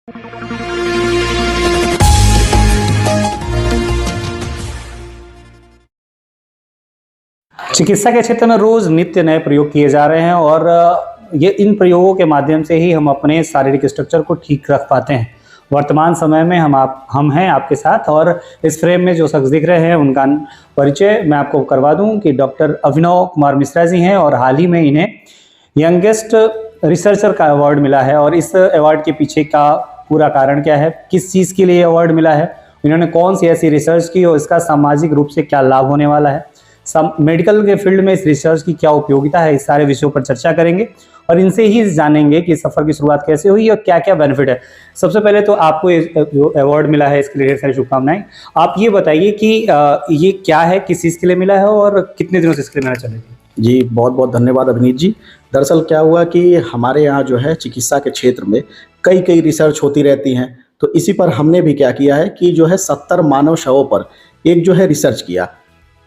चिकित्सा के क्षेत्र में रोज नित्य नए प्रयोग किए जा रहे हैं और ये इन प्रयोगों के माध्यम से ही हम अपने शारीरिक स्ट्रक्चर को ठीक रख पाते हैं। वर्तमान समय में हम हैं आपके साथ और इस फ्रेम में जो शख्स दिख रहे हैं उनका परिचय मैं आपको करवा दूं कि डॉक्टर अभिनव कुमार मिश्रा जी हैं और हाल ही में इन्हें यंगेस्ट रिसर्चर का अवार्ड मिला है। और इस अवार्ड के पीछे का पूरा कारण क्या है, किस चीज़ के लिए अवार्ड मिला है, इन्होंने कौन सी ऐसी रिसर्च की और इसका सामाजिक रूप से क्या लाभ होने वाला है, मेडिकल के फील्ड में इस रिसर्च की क्या उपयोगिता है, इस सारे विषयों पर चर्चा करेंगे और इनसे ही जानेंगे कि सफर की शुरुआत कैसे हुई और क्या क्या बेनिफिट है। सबसे पहले तो आपको जो अवार्ड मिला है इसके लिए ढेर सारी शुभकामनाएं। आप ये बताइए कि ये क्या है, किस चीज़ के लिए मिला है और कितने दिनों से इसके लिए मेहनत चल रही थी? जी बहुत बहुत धन्यवाद अभिनीत जी। दरअसल क्या हुआ कि हमारे यहाँ जो है चिकित्सा के क्षेत्र में कई रिसर्च होती रहती हैं, तो इसी पर हमने भी क्या किया है कि जो है 70 मानव शवों पर एक जो है रिसर्च किया।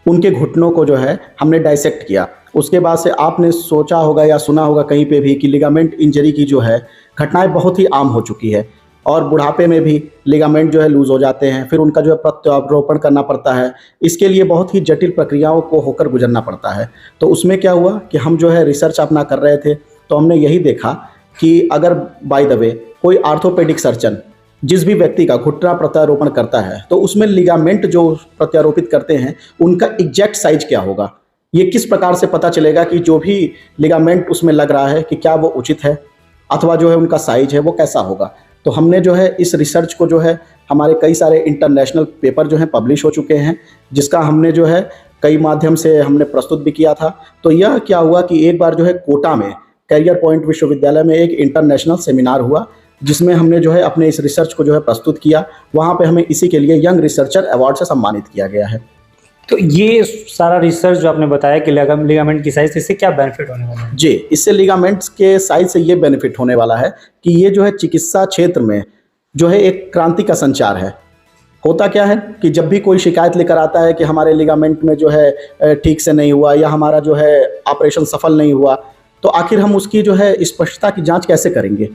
उनके घुटनों को जो है हमने डाइसेक्ट किया। उसके बाद से आपने सोचा होगा या सुना होगा कहीं पे भी कि लिगामेंट इंजरी की जो है घटनाएं बहुत ही आम हो चुकी है और बुढ़ापे में भी लिगामेंट जो है लूज़ हो जाते हैं, फिर उनका जो है प्रत्यारोपण करना पड़ता है। इसके लिए बहुत ही जटिल प्रक्रियाओं को होकर गुजरना पड़ता है। तो उसमें क्या हुआ कि हम जो है रिसर्च अपना कर रहे थे, तो हमने यही देखा कि अगर बाय द वे कोई आर्थोपेडिक सर्जन जिस भी व्यक्ति का घुटना प्रत्यारोपण करता है तो उसमें लिगामेंट जो प्रत्यारोपित करते हैं उनका एग्जैक्ट साइज क्या होगा, ये किस प्रकार से पता चलेगा कि जो भी लिगामेंट उसमें लग रहा है कि क्या वो उचित है अथवा जो है उनका साइज है वो कैसा होगा। तो हमने जो है इस रिसर्च को जो है हमारे कई सारे इंटरनेशनल पेपर जो हैं पब्लिश हो चुके हैं, जिसका हमने जो है कई माध्यम से हमने प्रस्तुत भी किया था। तो यह क्या हुआ कि एक बार जो है कोटा में कैरियर पॉइंट विश्वविद्यालय में एक इंटरनेशनल सेमिनार हुआ, जिसमें हमने जो है अपने इस रिसर्च को जो है प्रस्तुत किया। वहाँ पे हमें इसी के लिए यंग रिसर्चर अवार्ड से सम्मानित किया गया है। तो ये सारा रिसर्च जो आपने बताया कि लिगामेंट की साइज, इससे क्या बेनिफिट होने वाला है? जी, इससे लिगामेंट्स के साइज से ये बेनिफिट होने वाला है कि ये जो है चिकित्सा क्षेत्र में जो है एक क्रांति का संचार है। होता क्या है कि जब भी कोई शिकायत लेकर आता है कि हमारे लिगामेंट में जो है ठीक से नहीं हुआ या हमारा जो है ऑपरेशन सफल नहीं हुआ, तो आखिर हम उसकी जो है स्पष्टता की जाँच कैसे करेंगे।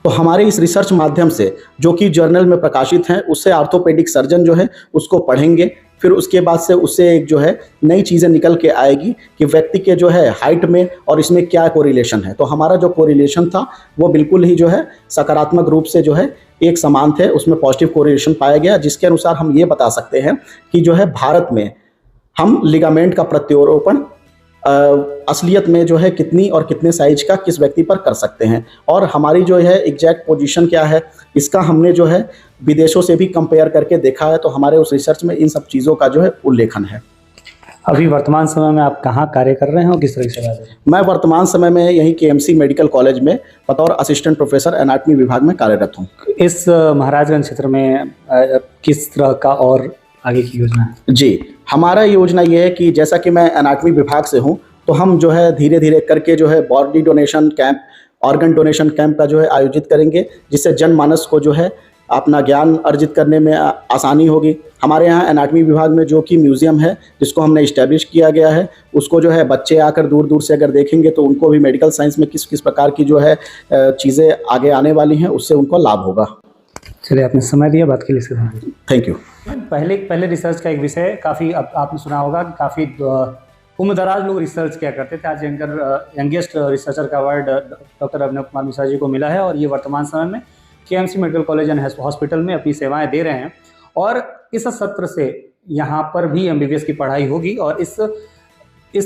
तो हमारे इस रिसर्च माध्यम से जो कि जर्नल में प्रकाशित हैं, उससे आर्थोपेडिक सर्जन जो है उसको पढ़ेंगे, फिर उसके बाद से उससे एक जो है नई चीज़ें निकल के आएगी कि व्यक्ति के जो है हाइट में और इसमें क्या कोरिलेशन है। तो हमारा जो कोरिलेशन था वो बिल्कुल ही जो है सकारात्मक रूप से जो है एक समान थे, उसमें पॉजिटिव कोरिलेशन पाया गया, जिसके अनुसार हम ये बता सकते हैं कि जो है भारत में हम लिगामेंट का प्रत्यारोपण असलियत में जो है कितनी और कितने साइज का किस व्यक्ति पर कर सकते हैं और हमारी जो है एग्जैक्ट पोजीशन क्या है, इसका हमने जो है विदेशों से भी कंपेयर करके देखा है। तो हमारे उस रिसर्च में इन सब चीज़ों का जो है उल्लेखन है। अभी वर्तमान समय में आप कहाँ कार्य कर रहे हैं और किस तरह से? मैं वर्तमान समय में यहीं KMC मेडिकल कॉलेज में बतौर असिस्टेंट प्रोफेसर एनाटमी विभाग में कार्यरत हूँ। इस महाराजगंज क्षेत्र में किस तरह का और आगे की योजना है? जी, हमारा योजना ये है कि जैसा कि मैं एनाटमी विभाग से हूँ, तो हम जो है धीरे धीरे करके जो है body donation camp, organ donation camp का जो है आयोजित करेंगे, जिससे जनमानस को जो है अपना ज्ञान अर्जित करने में आसानी होगी। हमारे यहाँ एनाटमी विभाग में जो कि म्यूज़ियम है जिसको हमने इस्टेब्लिश किया गया है, उसको जो है बच्चे आकर दूर दूर से अगर देखेंगे तो उनको भी मेडिकल साइंस में किस किस प्रकार की जो है चीज़ें आगे आने वाली हैं, उससे उनको लाभ होगा। चलिए, आपने समय दिया बात के लिए, थैंक यू। पहले रिसर्च का एक विषय काफ़ी, अब आपने सुना होगा कि काफ़ी उम्रदराज लोग रिसर्च किया करते थे। आज यंगेस्ट रिसर्चर का अवार्ड डॉक्टर अभिनव कुमार मिश्रा जी को मिला है और ये वर्तमान समय में KMC medical college and hospital में अपनी सेवाएं दे रहे हैं और इस सत्र से यहाँ पर भी MBBS की पढ़ाई होगी और इस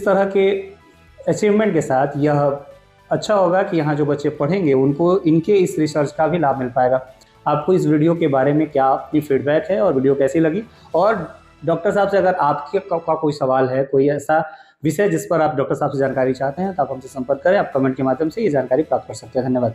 तरह के अचीवमेंट के साथ यह अच्छा होगा कि यहाँ जो बच्चे पढ़ेंगे उनको इनके इस रिसर्च का भी लाभ मिल पाएगा। आपको इस वीडियो के बारे में क्या आपकी फीडबैक है और वीडियो कैसी लगी, और डॉक्टर साहब से अगर आपके का कोई सवाल है, कोई ऐसा विषय जिस पर आप डॉक्टर साहब से जानकारी चाहते हैं, तो आप हमसे संपर्क करें। आप कमेंट के माध्यम से ये जानकारी प्राप्त कर सकते हैं। धन्यवाद।